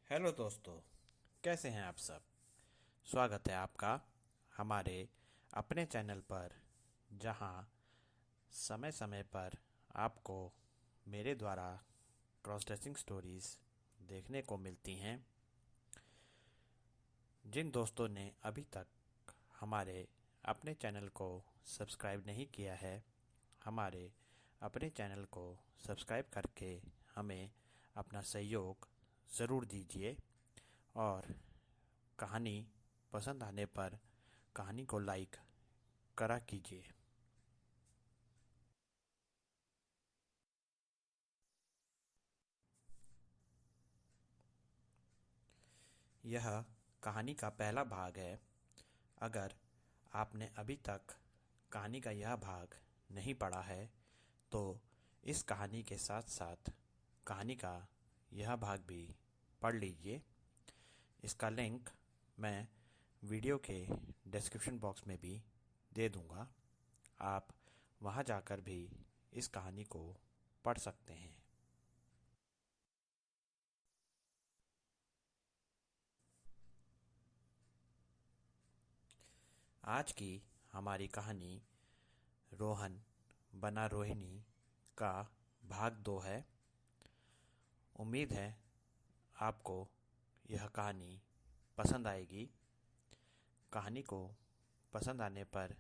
Hello दोस्तों, कैसे हैं आप सब। स्वागत है आपका हमारे अपने चैनल पर, जहां समय समय पर आपको मेरे द्वारा क्रॉस ड्रेसिंग स्टोरीज देखने को मिलती हैं। जिन दोस्तों ने अभी तक हमारे अपने चैनल को सब्सक्राइब नहीं किया है, हमारे अपने चैनल को सब्सक्राइब करके हमें अपना सहयोग ज़रूर दीजिए। और कहानी पसंद आने पर कहानी को लाइक करा कीजिए। यह कहानी का पहला भाग है। अगर आपने अभी तक कहानी का यह भाग नहीं पढ़ा है तो इस कहानी के साथ साथ कहानी का यह भाग भी पढ़ लीजिए। इसका लिंक मैं वीडियो के डिस्क्रिप्शन बॉक्स में भी दे दूंगा। आप वहां जाकर भी इस कहानी को पढ़ सकते हैं। आज की हमारी कहानी रोहन बना रोहिणी का भाग 2 है। उम्मीद है आपको यह कहानी पसंद आएगी। कहानी को पसंद आने पर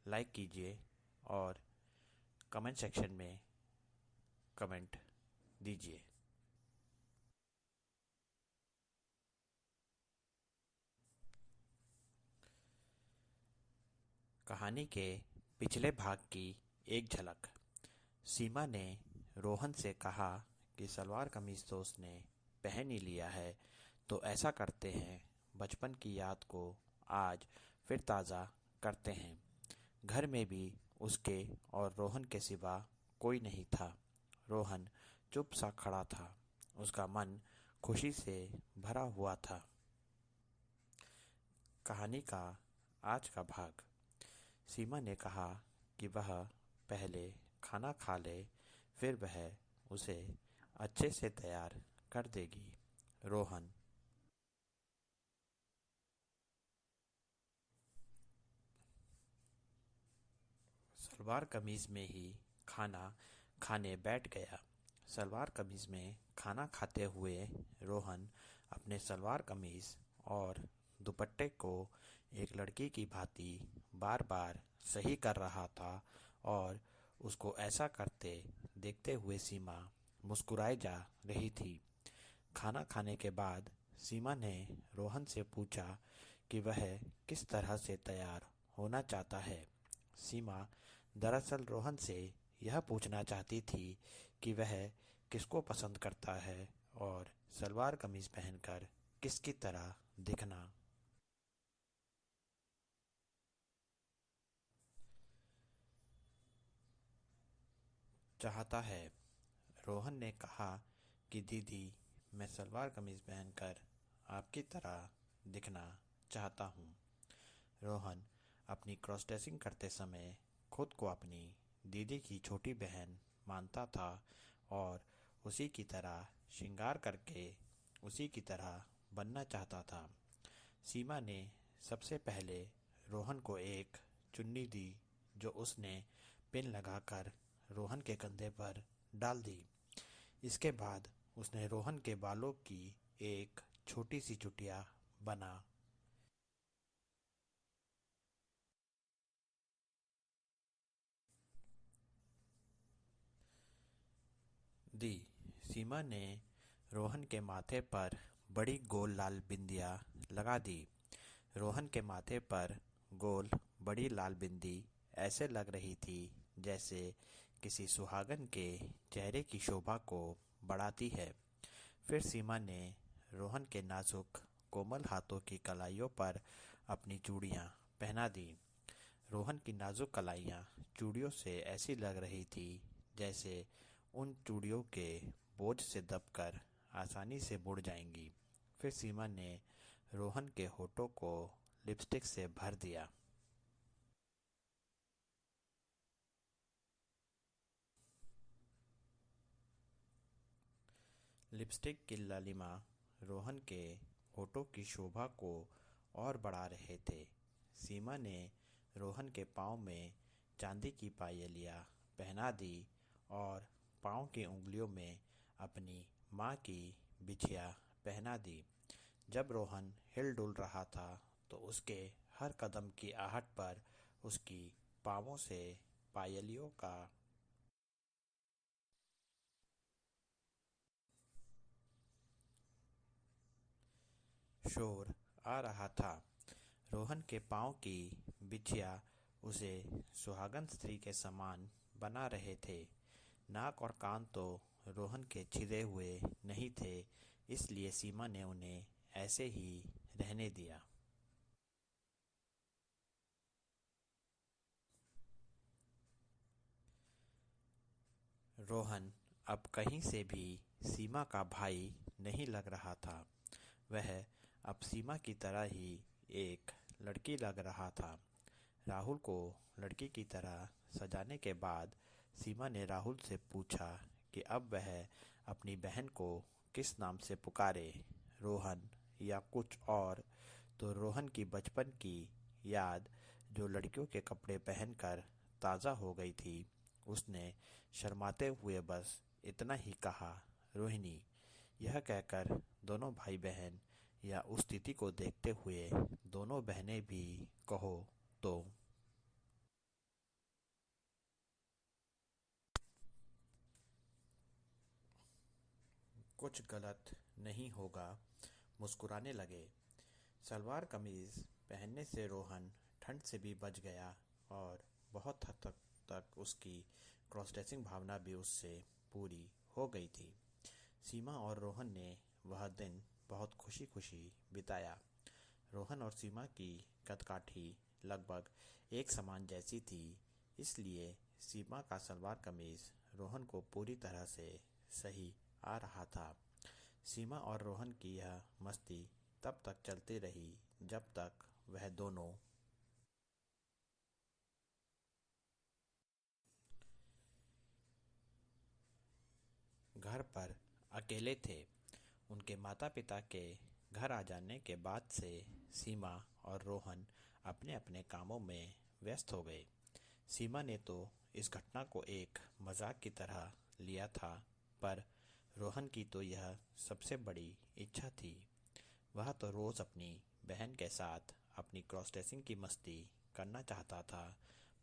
लाइक कीजिए और कमेंट सेक्शन में कमेंट दीजिए। कहानी के पिछले भाग की एक झलक। सीमा ने रोहन से कहा कि सलवार कमीज तो उसने पहन ही लिया है, तो ऐसा करते हैं, बचपन की याद को आज फिर ताज़ा करते हैं। घर में भी उसके और रोहन के सिवा कोई नहीं था। रोहन चुप सा खड़ा था, उसका मन खुशी से भरा हुआ था। कहानी का आज का भाग। सीमा ने कहा कि वह पहले खाना खा ले, फिर वह उसे अच्छे से तैयार कर देगी। रोहन सलवार कमीज में ही खाना खाने बैठ गया। सलवार कमीज में खाना खाते हुए रोहन अपने सलवार कमीज और दुपट्टे को एक लड़की की भांति बार बार सही कर रहा था, और उसको ऐसा करते देखते हुए सीमा मुस्कुराए जा रही थी। खाना खाने के बाद सीमा ने रोहन से पूछा कि वह किस तरह से तैयार होना चाहता है। सीमा दरअसल रोहन से यह पूछना चाहती थी कि वह किसको पसंद करता है और सलवार कमीज पहनकर किसकी तरह दिखना चाहता है। रोहन ने कहा कि दीदी, मैं सलवार कमीज पहनकर आपकी तरह दिखना चाहता हूँ। रोहन अपनी क्रॉस ड्रेसिंग करते समय खुद को अपनी दीदी की छोटी बहन मानता था और उसी की तरह श्रृंगार करके उसी की तरह बनना चाहता था। सीमा ने सबसे पहले रोहन को एक चुन्नी दी, जो उसने पिन लगाकर रोहन के कंधे पर डाल दी। इसके बाद उसने रोहन के बालों की एक छोटी सी चुटिया बना दी। सीमा ने रोहन के माथे पर बड़ी गोल लाल बिंदिया लगा दी। रोहन के माथे पर गोल बड़ी लाल बिंदी ऐसे लग रही थी जैसे किसी सुहागन के चेहरे की शोभा को बढ़ाती है। फिर सीमा ने रोहन के नाजुक कोमल हाथों की कलाइयों पर अपनी चूड़ियां पहना दी। रोहन की नाजुक कलाइयाँ चूड़ियों से ऐसी लग रही थी जैसे उन चूड़ियों के बोझ से दबकर आसानी से मुड़ जाएंगी। फिर सीमा ने रोहन के होठों को लिपस्टिक से भर दिया। लिपस्टिक की लालिमा रोहन के होठों की शोभा को और बढ़ा रहे थे। सीमा ने रोहन के पाँव में चांदी की पायलियाँ पहना दी और पाँव की उंगलियों में अपनी माँ की बिछिया पहना दी। जब रोहन हिल डुल रहा था तो उसके हर कदम की आहट पर उसकी पाँवों से पायलियों का शोर आ रहा था। रोहन के पाँव की बिछिया उसे सुहागन स्त्री के समान बना रहे थे। नाक और कान तो रोहन के छिदे हुए नहीं थे, इसलिए सीमा ने उन्हें ऐसे ही रहने दिया। रोहन अब कहीं से भी सीमा का भाई नहीं लग रहा था। वह अब सीमा की तरह ही एक लड़की लग रहा था। राहुल को लड़की की तरह सजाने के बाद सीमा ने राहुल से पूछा कि अब वह अपनी बहन को किस नाम से पुकारे, रोहन या कुछ और। तो रोहन की बचपन की याद, जो लड़कियों के कपड़े पहनकर ताज़ा हो गई थी, उसने शर्माते हुए बस इतना ही कहा, रोहिणी। यह कहकर दोनों भाई बहन या उस स्थिति को देखते हुए दोनों बहनें भी कहो तो कुछ गलत नहीं होगा मुस्कुराने लगे। सलवार कमीज पहनने से रोहन ठंड से भी बच गया और बहुत हद तक उसकी क्रॉस ड्रेसिंग भावना भी उससे पूरी हो गई थी। सीमा और रोहन ने वह दिन बहुत खुशी खुशी बिताया। रोहन और सीमा की कदकाठी लगभग एक समान जैसी थी, इसलिए सीमा का सलवार कमीज रोहन को पूरी तरह से सही आ रहा था। सीमा और रोहन की यह मस्ती तब तक चलती रही जब तक वह दोनों घर पर अकेले थे। उनके माता पिता के घर आ जाने के बाद से सीमा और रोहन अपने अपने कामों में व्यस्त हो गए। सीमा ने तो इस घटना को एक मजाक की तरह लिया था, पर रोहन की तो यह सबसे बड़ी इच्छा थी। वह तो रोज़ अपनी बहन के साथ अपनी क्रॉस ड्रेसिंग की मस्ती करना चाहता था,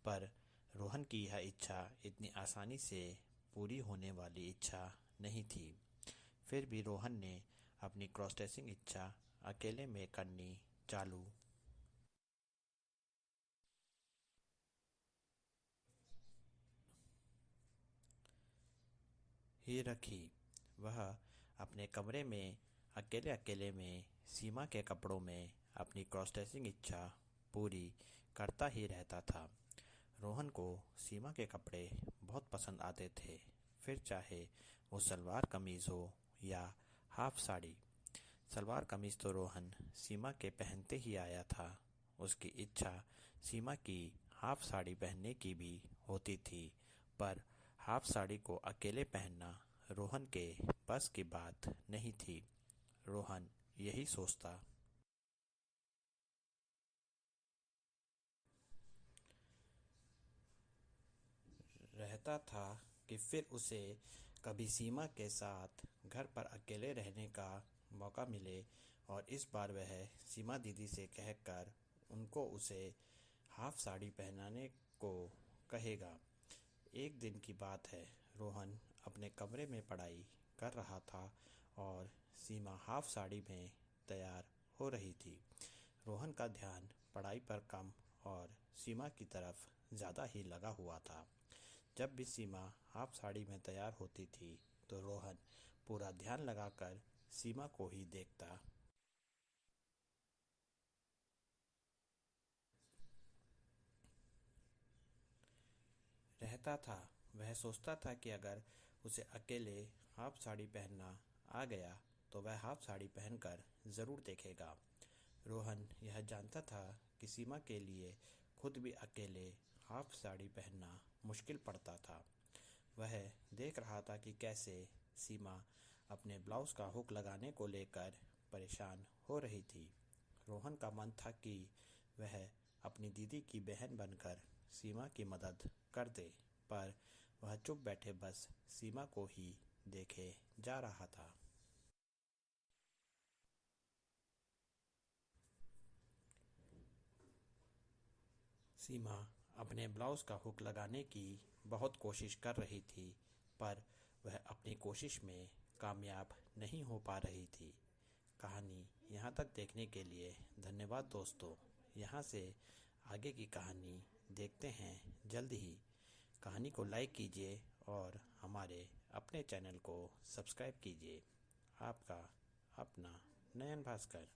पर रोहन की यह इच्छा इतनी आसानी से पूरी होने वाली इच्छा नहीं थी। फिर भी रोहन ने अपनी क्रॉस ड्रेसिंग इच्छा अकेले में करनी चालू ही रखी। वह अपने कमरे में अकेले अकेले में सीमा के कपड़ों में अपनी क्रॉस ड्रेसिंग इच्छा पूरी करता ही रहता था। रोहन को सीमा के कपड़े बहुत पसंद आते थे, फिर चाहे वो सलवार कमीज़ हो या हाफ साड़ी। सलवार कमीज़ तो रोहन सीमा के पहनते ही आया था। उसकी इच्छा सीमा की हाफ साड़ी पहनने की भी होती थी, पर हाफ साड़ी को अकेले पहनना रोहन के बस की बात नहीं थी। रोहन यही सोचता रहता था कि फिर उसे कभी सीमा के साथ घर पर अकेले रहने का मौका मिले और इस बार वह सीमा दीदी से कहकर उनको उसे हाफ साड़ी पहनाने को कहेगा। एक दिन की बात है, रोहन अपने कमरे में पढ़ाई कर रहा था और सीमा हाफ साड़ी में तैयार हो रही थी। रोहन का ध्यान पढ़ाई पर कम और सीमा की तरफ ज़्यादा ही लगा हुआ था। जब भी सीमा हाफ साड़ी में तैयार होती थी तो रोहन पूरा ध्यान लगाकर सीमा को ही देखता रहता था। वह सोचता था कि अगर उसे अकेले हाफ साड़ी पहनना आ गया तो वह हाफ साड़ी पहनकर ज़रूर देखेगा। रोहन यह जानता था कि सीमा के लिए खुद भी अकेले हाफ साड़ी पहनना मुश्किल पड़ता था। वह देख रहा था कि कैसे सीमा अपने ब्लाउज का हुक लगाने को लेकर परेशान हो रही थी। रोहन का मन था कि वह अपनी दीदी की बहन बनकर सीमा की मदद कर दे, पर वह चुप बैठे बस सीमा को ही देखे जा रहा था। सीमा अपने ब्लाउज का हुक लगाने की बहुत कोशिश कर रही थी, पर वह अपनी कोशिश में कामयाब नहीं हो पा रही थी। कहानी यहाँ तक देखने के लिए धन्यवाद दोस्तों। यहाँ से आगे की कहानी देखते हैं जल्द ही। कहानी को लाइक कीजिए और हमारे अपने चैनल को सब्सक्राइब कीजिए। आपका अपना नयन भास्कर।